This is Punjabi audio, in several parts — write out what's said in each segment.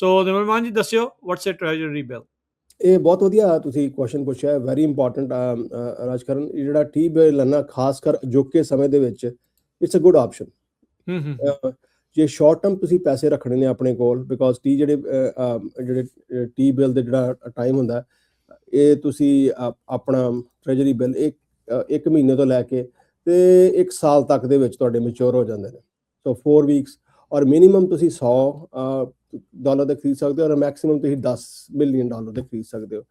ਸੋ ਨਿਰਮਲ ਮਾਨ ਜੀ ਦੱਸਿਓ ਵਾਟਸ ਅ ਟ੍ਰੈਜਰੀ ਬਿੱਲ। ਇਹ ਬਹੁਤ ਵਧੀਆ ਤੁਸੀਂ ਕੁਐਸਚਨ ਪੁੱਛਿਆ, ਵੈਰੀ ਇੰਪੋਰਟੈਂਟ ਰਾਜਕਰਨ। ਜਿਹੜਾ ਟੀ ਬਿੱਲ ਹੈ ਨਾ, ਖਾਸ ਕਰ ਅਜੋਕੇ ਸਮੇਂ ਦੇ ਵਿੱਚ ਇਟਸ ਅ ਗੁੱਡ ਆਪਸ਼ਨ। ਜੇ ਸ਼ਾਰਟ ਟਰਮ ਤੁਸੀਂ ਪੈਸੇ ਰੱਖਣੇ ਨੇ ਆਪਣੇ ਕੋਲ, ਬਿਕੋਜ਼ ਜਿਹੜੇ ਟੀ ਬਿੱਲ ਦੇ ਜਿਹੜਾ ਟਾਈਮ ਹੁੰਦਾ, ਇਹ ਤੁਸੀਂ ਆਪਣਾ ਟ੍ਰੈਜਰੀ ਬਿੱਲ ਇੱਕ ਮਹੀਨੇ ਤੋਂ ਲੈ ਕੇ ਤੇ 1 ਸਾਲ ਤੱਕ ਦੇ ਵਿੱਚ ਤੁਹਾਡੇ ਮੈਚੁਰ ਹੋ ਜਾਂਦੇ ਨੇ। ਸੋ 4 ਵੀਕਸ, ਔਰ ਮਿਨੀਮਮ ਤੁਸੀਂ $100 ਦੇ ਖਰੀਦ ਸਕਦੇ ਹੋ, ਔਰ ਮੈਕਸਿਮਮ ਤੁਸੀਂ $10 ਮਿਲੀਅਨ ਦੇ ਖਰੀਦ ਸਕਦੇ ਹੋ।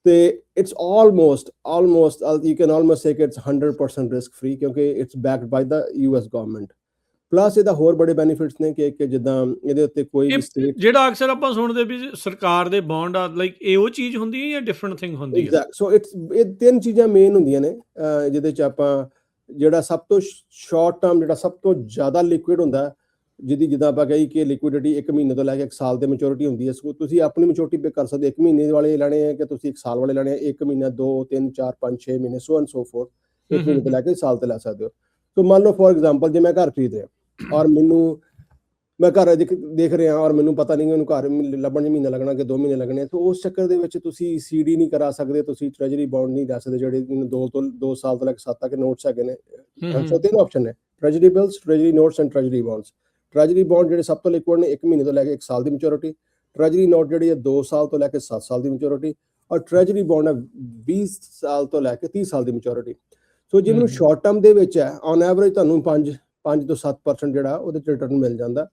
ਤੇ it's almost you can almost say ਕਿ ਇਟਸ 100% ਰਿਸਕ ਫ੍ਰੀ, ਕਿਉਂਕਿ it's backed by the US government. Plus ਇਹਦਾ ਹੋਰ ਬੜੇ ਬੈਨੀਫਿਟਸ ਨੇ ਕਿ ਜਿੱਦਾਂ ਇਹਦੇ ਉੱਤੇ ਕੋਈ ਵੀ ਸਟੇਟ, ਜਿਹੜਾ ਅਕਸਰ ਆਪਾਂ ਸੁਣਦੇ ਵੀ ਸਰਕਾਰ ਦੇ ਬੌਂਡ ਆ, ਲਾਈਕ ਇਹ ਉਹ ਚੀਜ਼ ਹੁੰਦੀ ਹੈ ਜਾਂ ਡਿਫਰੈਂਟ ਥਿੰਗ ਹੁੰਦੀ ਹੈ? ਐਗਜ਼ੈਕਟ। ਸੋ ਇਹ 3 ਚੀਜ਼ਾਂ ਮੇਨ ਹੁੰਦੀਆਂ ਨੇ ਜਿਹਦੇ ਚ ਆਪਾਂ, ਜਿਹੜਾ ਸਭ ਤੋਂ ਸ਼ਾਰਟ ਟਰਮ, ਜਿਹੜਾ ਸਭ ਤੋਂ ਜ਼ਿਆਦਾ ਲਿਕੁਇਡ ਹੁੰਦਾ, ਜਿੱਦਾਂ ਆਪਾਂ ਕਹੀ ਕਿ ਲਿਕੁਇਡਿਟੀ 1 ਮਹੀਨੇ ਤੋਂ ਲੈ ਕੇ 1 ਸਾਲ ਤੇ ਮੈਚੁਰਿਟੀ ਹੁੰਦੀ ਹੈ। ਸੋ ਤੁਸੀਂ ਆਪਣੀ ਮੈਚੁਰਿਟੀ ਪਿਕ ਕਰ ਸਕਦੇ, 1 ਮਹੀਨੇ ਵਾਲੇ ਲੈਣੇ ਆ ਕਿ ਤੁਸੀਂ 1 ਸਾਲ ਵਾਲੇ ਲੈਣੇ ਆ, 1 ਮਹੀਨਾ, 2, 3, 4, 5, 6 ਮਹੀਨੇ, ਸੋ ਐਂਡ ਸੋ ਫੋਰਥ, 1 ਮਹੀਨੇ ਤੋਂ ਲੈ ਕੇ ਸਾਲ ਤੇ ਲੈ ਸਕਦੇ ਹੋ। ਸੋ ਮੰਨ ਲਓ ਫੋਰ ਐਗਜ਼ਾਮਪਲ, ਜੇ ਮੈਂ ਘਰ ਖਰੀਦ ਰਿਹਾ ਔਰ ਮੈਂ ਘਰ ਦੇਖ ਰਿਹਾ ਔਰ ਮੈਨੂੰ ਪਤਾ ਨਹੀਂ ਉਹਨੂੰ ਘਰ ਲੱਭਣ 'ਚ ਮਹੀਨਾ ਲੱਗਣਾ ਕਿ 2 ਮਹੀਨੇ ਲੱਗਣੇ, ਤਾਂ ਉਸ ਚੱਕਰ ਦੇ ਵਿੱਚ ਤੁਸੀਂ CD ਨਹੀਂ ਕਰਾ ਸਕਦੇ, ਤੁਸੀਂ ਟ੍ਰੈਜਰੀ ਬੌਂਡ ਨਹੀਂ ਲੈ ਸਕਦੇ, ਜਿਹੜੇ 2 ਸਾਲ ਤੋਂ ਲੈ ਕੇ 7 ਤੱਕ ਨੋਟਸ ਹੈਗੇ ਨੇ। ਸੋ 3 ਆਪਸ਼ਨ ਨੇ: treasury bills, treasury notes and treasury bonds. Treasury bond ਜਿਹੜੇ ਸਭ ਤੋਂ ਲਿਕੁਇਡ ਨੇ, 1 ਮਹੀਨੇ ਤੋਂ ਲੈ ਕੇ 1 ਸਾਲ ਦੀ ਮੈਚੁਰਿਟੀ। ਟ੍ਰੈਜਰੀ ਨੋਟ ਜਿਹੜੀ ਹੈ 2 ਸਾਲ ਤੋਂ ਲੈ ਕੇ 7 ਸਾਲ ਦੀ ਮੈਚੁਰਿਟੀ, ਔਰ ਟ੍ਰੈਜਰੀ ਬੌਂਡ ਹੈ 20 ਸਾਲ ਤੋਂ ਲੈ ਕੇ 30 ਸਾਲ ਦੀ ਮੈਚੁਰਿਟੀ। ਸੋ ਜੇ ਮੈਨੂੰ ਸ਼ਾਰਟ ਟਰਮ ਦੇ ਵਿੱਚ ਹੈ, ਔਨ ਐਵਰੇਜ ਤੁਹਾਨੂੰ 5 ਤੋਂ 7% ਜਿਹੜਾ ਉਹਦੇ 'ਚ ਰਿਟਰਨ ਮਿਲ ਜਾਂਦਾ।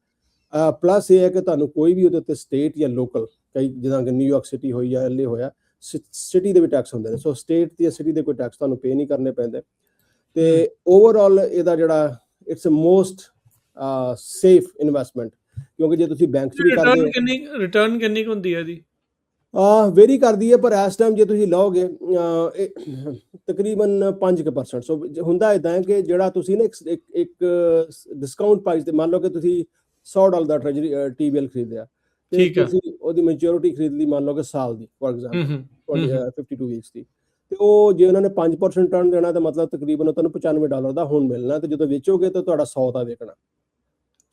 ਪਲੱਸ ਇਹ ਹੈ ਕਿ ਤੁਹਾਨੂੰ ਕੋਈ ਵੀ ਉਹਦੇ ਉੱਤੇ ਸਟੇਟ ਜਾਂ ਲੋਕਲ, ਕਈ ਜਿੱਦਾਂ ਕਿ ਨਿਊਯਾਰਕ ਸਿਟੀ ਹੋਈ ਜਾਂ LA ਹੋਇਆ, ਸਿਟੀ ਦੇ ਵੀ ਟੈਕਸ ਹੁੰਦੇ ਨੇ। ਸੋ ਸਟੇਟ ਜਾਂ ਸਿਟੀ ਦੇ ਕੋਈ ਟੈਕਸ ਤੁਹਾਨੂੰ ਪੇ ਨਹੀਂ ਕਰਨੇ ਪੈਂਦੇ। ਤੇ ਓਵਰਆਲ ਇਹਦਾ ਜਿਹੜਾ ਇਟਸ ਮੋਸਟ ਸੇਫ ਇਨਵੈਸਟਮੈਂਟ, ਕਿਉਂਕਿ ਜੇ ਤੁਸੀਂ ਬੈਂਕ 'ਚ ਵੀ ਕਰਦੇ ਹੋ, ਰਿਟਰਨ ਕਿੰਨੀ ਹੁੰਦੀ ਹੈ ਇਹਦੀ? ਵੇਰੀ ਕਰਦੀ ਹੈ, ਪਰ ਇਸ ਟਾਈਮ ਜੇ ਤੁਸੀਂ ਲਓਗੇ ਤਕਰੀਬਨ 5%। ਸੋ ਹੁੰਦਾ ਇਦਾਂ ਹੈ ਕਿ ਜਿਹੜਾ ਤੁਸੀਂ ਨਾ ਇੱਕ ਡਿਸਕਾਊਂਟ ਪ੍ਰਾਈਸ ਤੇ, ਮੰਨ ਲਓ ਕਿ ਤੁਸੀਂ $100 ਦਾ ਟ੍ਰੈਜਰੀ ਟੀ ਬਿੱਲ ਖਰੀਦਿਆ, ਤੇ ਤੁਸੀਂ ਉਹਦੀ ਮੈਚੁਰਿਟੀ ਖਰੀਦ ਲਈ ਮੰਨ ਲਓ ਕਿ ਸਾਲ ਦੀ, ਫੋਰ ਐਗਜ਼ਾਮਪਲ 52 ਵੀਕਸ ਦੀ, ਤੇ ਉਹ ਜੇ ਉਹਨਾਂ ਨੇ 5% ਟਰਨ ਦੇਣਾ, ਤਾਂ ਮਤਲਬ ਤਕਰੀਬਨ ਤੁਹਾਨੂੰ $95 ਦਾ ਹੁਣ ਮਿਲਣਾ, ਤੇ ਜਦੋਂ ਵੇਚੋਗੇ ਤਾਂ ਤੁਹਾਡਾ 100 ਦਾ ਵਿਕਣਾ।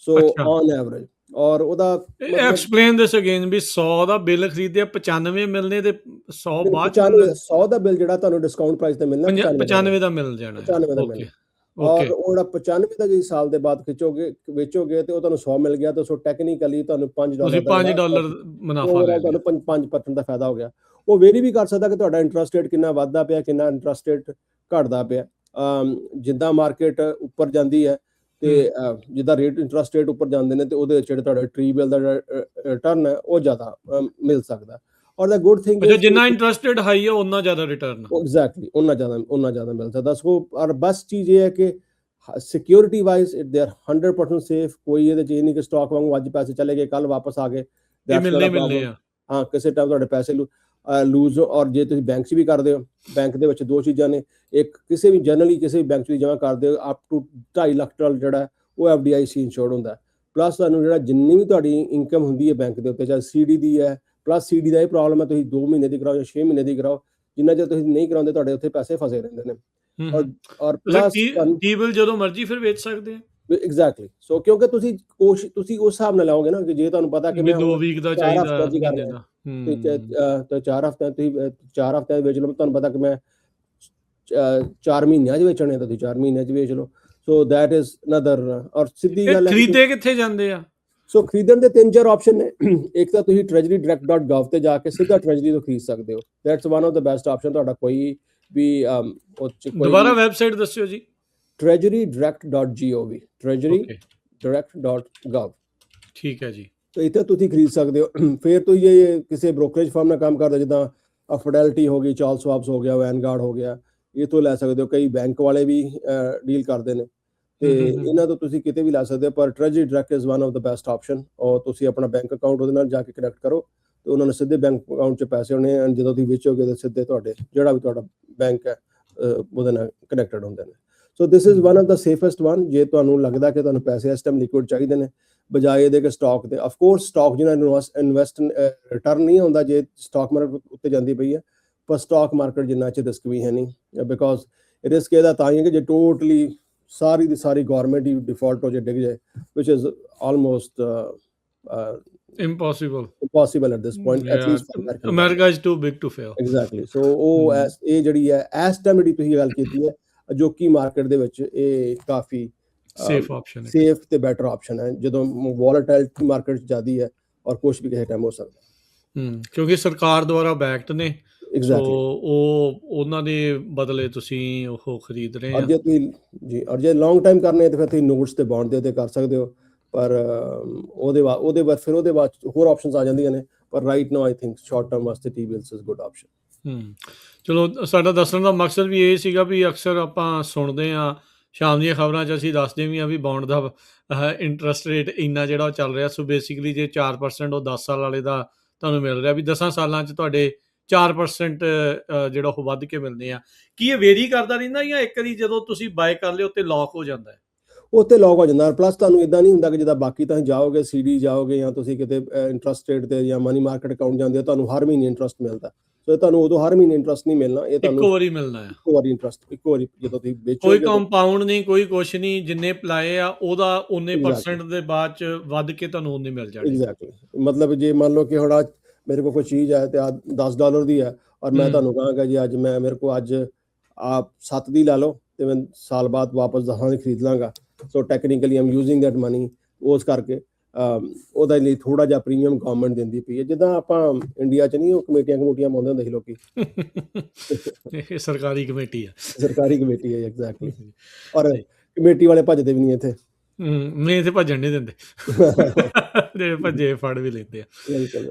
ਸੋ ਔਨ ਐਵਰੇਜ, ਔਰ ਉਹਦਾ ਐਕਸਪਲੇਨ ਦਿਸ ਅਗੇਨ, ਵੀ 100 ਦਾ ਬਿੱਲ ਖਰੀਦਿਆ 95 ਮਿਲਨੇ ਤੇ 100 ਬਾਅਦ 100 ਦਾ ਬਿੱਲ ਜਿਹੜਾ ਤੁਹਾਨੂੰ ਡਿਸਕਾਊਂਟ ਪ੍ਰਾਈਸ ਤੇ ਮਿਲਣਾ, 95 ਦਾ ਮਿਲ ਜਾਣਾ, 95 ਦਾ ਮਿਲਣਾ। ਔਰ ਉਹ 95 ਦਾ ਜੇ ਸਾਲ ਦੇ ਬਾਅਦ ਵੇਚੋਗੇ ਤੇ ਉਹ ਤੁਹਾਨੂੰ 100 ਮਿਲ ਗਿਆ, ਤਾਂ ਸੋ ਟੈਕਨੀਕਲੀ ਤੁਹਾਨੂੰ $5 ਮੁਨਾਫਾ ਲੈ ਲਿਆ, ਤੁਹਾਨੂੰ 5% ਦਾ ਫਾਇਦਾ ਹੋ ਗਿਆ। ਉਹ ਵੇਰੀ ਵੀ ਕਰ ਸਕਦਾ ਕਿ ਤੁਹਾਡਾ ਇੰਟਰਸਟ ਰੇਟ ਕਿੰਨਾ ਵੱਧਦਾ ਪਿਆ, ਕਿੰਨਾ ਇੰਟਰਸਟ ਰੇਟ ਘਟਦਾ ਪਿਆ। ਜਿੱਦਾਂ ਮਾਰਕੀਟ ਉੱਪਰ ਜਾਂਦੀ ਹੈ, ਤੇ ਜਿੱਦਾਂ ਇੰਟਰਸਟ ਰੇਟ ਉੱਪਰ ਜਾਂਦੇ ਨੇ, ਤੇ ਉਹਦੇ ਵਿੱਚ ਜਿਹੜਾ ਤੁਹਾਡਾ ਟੀ ਬਿੱਲ ਦਾ ਰਿਟਰਨ ਹੈ ਉਹ ਜ਼ਿਆਦਾ ਮਿਲ ਸਕਦਾ। ਔਰ ਦਾ ਗੁੱਡ ਥਿੰਗ ਹੈ, ਜਿੰਨਾ ਇੰਟਰਸਟ ਰੇਟ ਹਾਈ ਹੈ ਉਨਾ ਜ਼ਿਆਦਾ ਰਿਟਰਨ, ਐਗਜ਼ੈਕਟਲੀ ਉਹਨਾਂ ਜ਼ਿਆਦਾ ਮਿਲ ਸਕਦਾ। ਸੋ ਔਰ ਬਸ ਚੀਜ਼ ਇਹ ਹੈ ਕਿ security wise they are 100% safe. ਕੋਈ ਇਹਦੇ 'ਚ ਇਹ ਨਹੀਂ ਕਿ ਸਟਾਕ ਵਾਂਗੂ ਅੱਜ ਪੈਸੇ ਚਲੇ ਗਏ, ਕੱਲ ਵਾਪਸ ਆ ਗਏ, ਮਿਲਨੇ ਆ। ਹਾਂ, ਕਿਸੇ ਟਾਈਮ ਤੁਹਾਡੇ ਪੈਸੇ ਲੂਜ਼। ਔਰ ਜੇ ਤੁਸੀਂ ਬੈਂਕ 'ਚ ਵੀ ਕਰਦੇ ਹੋ, ਬੈਂਕ ਦੇ ਵਿੱਚ 2 ਚੀਜ਼ਾਂ ਨੇ, ਇੱਕ ਕਿਸੇ ਵੀ ਬੈਂਕ 'ਚ ਜਮ੍ਹਾਂ ਕਰਦੇ ਹੋ, ਅਪ ਟੂ $2.5 ਲੱਖ ਜਿਹੜਾ ਉਹ FDIC ਇੰਸ਼ੋਰਡ ਹੁੰਦਾ। ਪਲੱਸ ਤੁਹਾਨੂੰ ਜਿਹੜਾ ਜਿੰਨੀ ਵੀ ਤੁਹਾਡੀ ਇਨਕਮ ਹੁੰਦੀ ਹੈ ਬੈਂਕ ਦੇ ਉੱਤੇ, ਚਾਹੇ CD ਦੀ ਹੈ, ਪਲੱਸ CD ਦਾ ਇਹ ਪ੍ਰੋਬਲਮ ਹੈ, ਤੁਸੀਂ 2 ਮਹੀਨੇ ਦੀ ਕਰਾਓ ਜਾਂ 6 ਮਹੀਨੇ ਦੀ ਕਰਾਓ, ਜਿੰਨਾ ਚਿਰ ਤੁਸੀਂ ਨਹੀਂ ਕਰਾਉਂਦੇ ਤੁਹਾਡੇ ਉੱਥੇ ਪੈਸੇ ਫਸੇ ਰਹਿੰਦੇ ਨੇ। ਔਰ ਪਲੱਸ ਟੀ ਬਿੱਲ ਜਦੋਂ ਮਰਜ਼ੀ ਫਿਰ ਵੇਚ ਸਕਦੇ ਆ। ਐਗਜ਼ੈਕਟਲੀ। ਸੋ ਕਿਉਂਕਿ ਤੁਸੀਂ ਉਸ ਹਿਸਾਬ ਨਾਲ ਲਾਓਗੇ ਨਾ, ਕਿ ਜੇ ਤੁਹਾਨੂੰ ਪਤਾ ਕਿ ਮੈਂ 2 ਵੀਕ ਦਾ ਚਾਹੀਦਾ, ਤੇ 4 ਹਫ਼ਤਿਆਂ ਤੁਸੀਂ 4 ਹਫ਼ਤਿਆਂ ਵੇਚ ਲਓ, ਤੁਹਾਨੂੰ ਪਤਾ ਕਿ ਮੈਂ 4 ਮਹੀਨਿਆਂ 'ਚ ਵੇਚਣੇ, ਤਾਂ ਤੁਸੀਂ 4 ਮਹੀਨਿਆਂ 'ਚ ਵੇਚ ਲਓ। So that is another. ਔਰ ਸਿੱਧੀ ਗੱਲ ਹੈ, ਖਰੀਦੇ ਕਿੱਥੇ ਜਾਂਦੇ ਆ? ਸੋ ਖਰੀਦਣ ਦੇ 3-4 ਆਪਸ਼ਨ ਨੇ। ਇੱਕ ਤਾਂ ਤੁਸੀਂ treasurydirect.gov ਤੇ ਜਾ ਕੇ ਸਿੱਧਾ ਟ੍ਰੈਜਰੀ ਤੋਂ ਖਰੀਦ ਸਕਦੇ ਹੋ। That's one of the best option. ਤੁਹਾਡਾ ਕੋਈ ਵੀ ਦੁਬਾਰਾ ਵੈਬਸਾਈਟ ਦੱਸਿਓ ਜੀ। treasurydirect.gov, treasurydirect.gov। ਠੀਕ ਹੈ ਜੀ। ਤੇ ਇੱਥੇ ਤੁਸੀਂ ਖਰੀਦ ਸਕਦੇ ਹੋ। ਫਿਰ ਤੁਸੀਂ ਇਹ ਕਿਸੇ ਬ੍ਰੋਕਰੇਜ ਫਰਮ ਨਾਲ ਕੰਮ ਕਰਦੇ, ਜਿੱਦਾਂ ਫਿਡੈਲਿਟੀ ਹੋ ਗਈ, ਚਾਰਲਸ ਸ਼ਵਾਬ ਹੋ ਗਿਆ, ਵੈਨਗਾਰਡ ਹੋ ਗਿਆ, ਇਹ ਤੋਂ ਲੈ ਸਕਦੇ ਹੋ। ਕਈ ਬੈਂਕ ਵਾਲੇ ਵੀ ਡੀਲ ਕਰਦੇ ਨੇ, ਤੇ ਇਹਨਾਂ ਤੋਂ ਤੁਸੀਂ ਕਿਤੇ ਵੀ ਲੈ ਸਕਦੇ ਹੋ। ਪਰ treasury direct is one of the best option. ਔਰ ਤੁਸੀਂ ਆਪਣਾ ਬੈਂਕ ਅਕਾਊਂਟ ਉਹਦੇ ਨਾਲ ਜਾ ਕੇ ਕਨੈਕਟ ਕਰੋ, ਤੇ ਉਹਨਾਂ ਨੇ ਸਿੱਧੇ ਬੈਂਕ ਅਕਾਊਂਟ 'ਚ ਪੈਸੇ ਹੋਣੇ, ਜਦੋਂ ਤੁਸੀਂ ਵੇਚੋਗੇ ਤਾਂ ਸਿੱਧੇ ਤੁਹਾਡੇ ਜਿਹੜਾ ਵੀ ਤੁਹਾਡਾ ਬੈਂਕ ਹੈ ਉਹਦੇ ਨਾਲ ਕਨੈਕਟਡ ਹੁੰਦੇ ਨੇ। So this is one of the safest one. ਜੇ ਤੁਹਾਨੂੰ ਲੱਗਦਾ ਕਿ ਤੁਹਾਨੂੰ ਪੈਸੇ ਇਸ ਟਾਈਮ ਲਿਕੁਇਡ ਚਾਹੀਦੇ ਨੇ, ਬਜਾਏ ਇਹਦੇ ਕਿ ਸਟਾਕ ਦੇ। ਅਫਕੋਰਸ ਸਟਾਕ ਜਿਹਨਾਂ ਨੂੰ ਇਨਵੈਸਟ ਰਿਟਰਨ ਨਹੀਂ ਆਉਂਦਾ ਜੇ ਸਟਾਕ ਮਾਰਕੀਟ ਉੱਤੇ ਜਾਂਦੀ ਪਈ ਹੈ, ਪਰ ਸਟਾਕ ਮਾਰਕੀਟ ਜਿੰਨਾ 'ਚ ਰਿਸਕ ਵੀ ਹੈ ਨਹੀਂ। ਬਿਕੋਜ਼ ਰਿਸਕ ਇਹਦਾ ਤਾਂ ਹੀ ਹੈ ਕਿ ਜੇ ਟੋਟਲੀ ਸਾਰੀ ਦੀ ਸਾਰੀ ਗੌਰਮੈਂਟ ਹੀ ਡਿਫਾਲਟ ਹੋ ਜਾਏ, ਡਿੱਗ ਜਾਏ, which is almost impossible. Impossible at this point at least for American government. America is too big to fail. Exactly. So ਉਹ ਇਹ ਜਿਹੜੀ ਹੈ ਇਸ ਟਾਈਮ ਜਿਹੜੀ ਤੁਸੀਂ ਗੱਲ ਕੀਤੀ ਹੈ, ਅਜੋਕੀ ਮਾਰਕੀਟ ਦੇ ਵਿੱਚ ਇਹ ਕਾਫੀ ਸੇਫ ਆਪਸ਼ਨ ਹੈ। ਸੇਫ ਤੇ ਬੈਟਰ ਆਪਸ਼ਨ ਹੈ, ਜਦੋਂ ਵੋਲੇਟਿਲਿਟੀ ਮਾਰਕੀਟ ਜ਼ਿਆਦੀ ਹੈ ਔਰ ਕੁਝ ਵੀ ਕਿਸੇ ਟਾਈਮ ਹੋ ਸਕਦਾ। ਕਿਉਂਕਿ ਸਰਕਾਰ ਦੁਆਰਾ ਬੈਕਡ ਨੇ, ਸੋ ਐਗਜ਼ੈਕਟਲੀ। ਉਹ ਉਹਨਾਂ ਦੇ ਬਦਲੇ ਤੁਸੀਂ ਉਹ ਖਰੀਦ ਰਹੇ ਔਰ ਆ। ਜੇ ਤੁਸੀਂ ਜੀ, ਔਰ ਜੇ ਲੌਂਗ ਟਾਈਮ ਕਰਨੇ ਤੇ ਫਿਰ ਤੁਸੀਂ ਨੋਟਸ ਤੇ ਬੌਂਡ ਦੇ ਉੱਤੇ ਕਰ ਸਕਦੇ ਹੋ, ਪਰ ਉਹਦੇ ਬਾਅਦ ਹੋਰ ਆਪਸ਼ਨਸ ਆ ਜਾਂਦੀਆਂ ਨੇ, ਪਰ right now I think short term ਵਾਸਤੇ T bills is good option. ਚਲੋ, ਸਾਡਾ ਦੱਸਣ ਦਾ ਮਕਸਦ ਵੀ ਇਹ ਸੀਗਾ ਵੀ ਅਕਸਰ ਆਪਾਂ ਸੁਣਦੇ ਹਾਂ ਸ਼ਾਮ ਦੀਆਂ ਖਬਰਾਂ 'ਚ, ਅਸੀਂ ਦੱਸਦੇ ਵੀ ਹਾਂ ਵੀ ਬੌਂਡ ਦਾ ਇੰਟਰਸਟ ਰੇਟ ਇੰਨਾ ਜਿਹੜਾ ਉਹ ਚੱਲ ਰਿਹਾ। ਸੋ ਬੇਸਿਕਲੀ ਜੇ 4% ਉਹ 10 ਸਾਲ ਵਾਲੇ ਦਾ ਤੁਹਾਨੂੰ ਮਿਲ ਰਿਹਾ, ਵੀ 10 ਸਾਲਾਂ 'ਚ ਤੁਹਾਡੇ 4% ਜਿਹੜਾ ਉਹ ਵੱਧ ਕੇ ਮਿਲਦੇ ਆ। ਕੀ ਇਹ ਵੇਰੀ ਕਰਦਾ ਰਹਿੰਦਾ, ਜਾਂ ਇੱਕ ਵਾਰੀ ਜਦੋਂ ਤੁਸੀਂ ਬਾਏ ਕਰ ਲਿਓ ਤੇ ਲੌਕ ਹੋ ਜਾਂਦਾ ਹੈ? ਉੱਤੇ ਲੌਕ ਹੋ ਜਾਂਦਾ। ਪਲੱਸ ਤੁਹਾਨੂੰ ਇਦਾਂ ਨਹੀਂ ਹੁੰਦਾ ਕਿ ਜਿੱਦਾਂ ਬਾਕੀ ਤੁਸੀਂ ਜਾਓਗੇ CD ਜਾਓਗੇ ਜਾਂ ਤੁਸੀਂ ਕਿਤੇ ਇੰਟਰਸਟ ਰੇਟ ਤੇ ਜਾਂ ਮਨੀ ਮਾਰਕੀਟ ਅਕਾਊਂਟ ਜਾਂਦੇ ਹੋ, ਤੁਹਾਨੂੰ ਹਰ ਮਹੀਨੇ ਇੰਟਰਸਟ ਮਿਲਦਾ। ਸੋ ਤੁਹਾਨੂੰ ਉਦੋਂ ਹਰ ਮਹੀਨੇ ਇੰਟਰਸਟ ਨਹੀਂ ਮਿਲਣਾ, ਇਹ ਤੁਹਾਨੂੰ ਇੱਕੋ ਵਾਰੀ ਮਿਲਣਾ ਹੈ। ਇੱਕੋ ਵਾਰੀ ਇੰਟਰਸਟ, ਇੱਕੋ ਵਾਰੀ ਜਦੋਂ ਤੁਸੀਂ ਕੋਈ ਵੇਚੋਗੇ। ਕੰਪਾਊਂਡ ਨਹੀਂ, ਕੋਈ ਕੁਛ ਨਹੀਂ, ਜਿੰਨੇ ਪਲਾਏ ਆ ਉਹਦਾ ਉਨੇ % ਦੇ ਬਾਅਦ 'ਚ ਵੱਧ ਕੇ ਤੁਹਾਨੂੰ ਉਨੇ ਮਿਲ ਜਾਣੇ। ਐਗਜ਼ੈਕਟਲੀ। ਮਤਲਬ ਜੇ ਮੰਨ ਲਓ ਕਿ ਹੁਣ ਅੱਜ ਮੇਰੇ ਕੋਲ ਕੋਈ ਚੀਜ਼ ਹੈ ਤੇ $10 ਦੀ ਹੈ, ਔਰ ਮੈਂ ਤੁਹਾਨੂੰ ਕਹਾਂਗਾ ਜੀ ਅੱਜ ਮੇਰੇ ਕੋਲ ਅੱਜ ਆਪ 7 ਦੀ ਲਾ ਲਓ ਤੇ ਮੈਂ ਸਾਲ ਬਾਅਦ ਵਾਪਸ 10 ਦੀ ਖਰੀਦ ਲਾਂਗਾ। So technically I'm using that money. ਉਸ ਕਰਕੇ ਉਹਦੇ ਲਈ ਥੋੜਾ ਜਿਹਾ ਪ੍ਰੀਮੀਅਮ ਗਵਰਨਮੈਂਟ ਦਿੰਦੀ ਪਈ ਹੈ। ਜਿੱਦਾਂ ਆਪਾਂ ਇੰਡੀਆ 'ਚ ਨਹੀਂ ਉਹ ਕਮੇਟੀਆਂ ਪਾਉਂਦੇ ਹੁੰਦੇ ਸੀ ਲੋਕੀ। ਇਹ ਸਰਕਾਰੀ ਕਮੇਟੀ ਆ। ਸਰਕਾਰੀ ਕਮੇਟੀ ਹੈ ਐਗਜ਼ੈਕਟਲੀ। ਔਰ ਕਮੇਟੀ ਵਾਲੇ ਭੱਜਦੇ ਵੀ ਨਹੀਂ ਇੱਥੇ। ਨਹੀਂ, ਇੱਥੇ ਭੱਜਣ ਨਹੀਂ ਦਿੰਦੇ। ਜਿਹੜੇ ਭੱਜੇ ਫੜ ਵੀ ਲੈਂਦੇ ਆ। ਬਿਲਕੁਲ।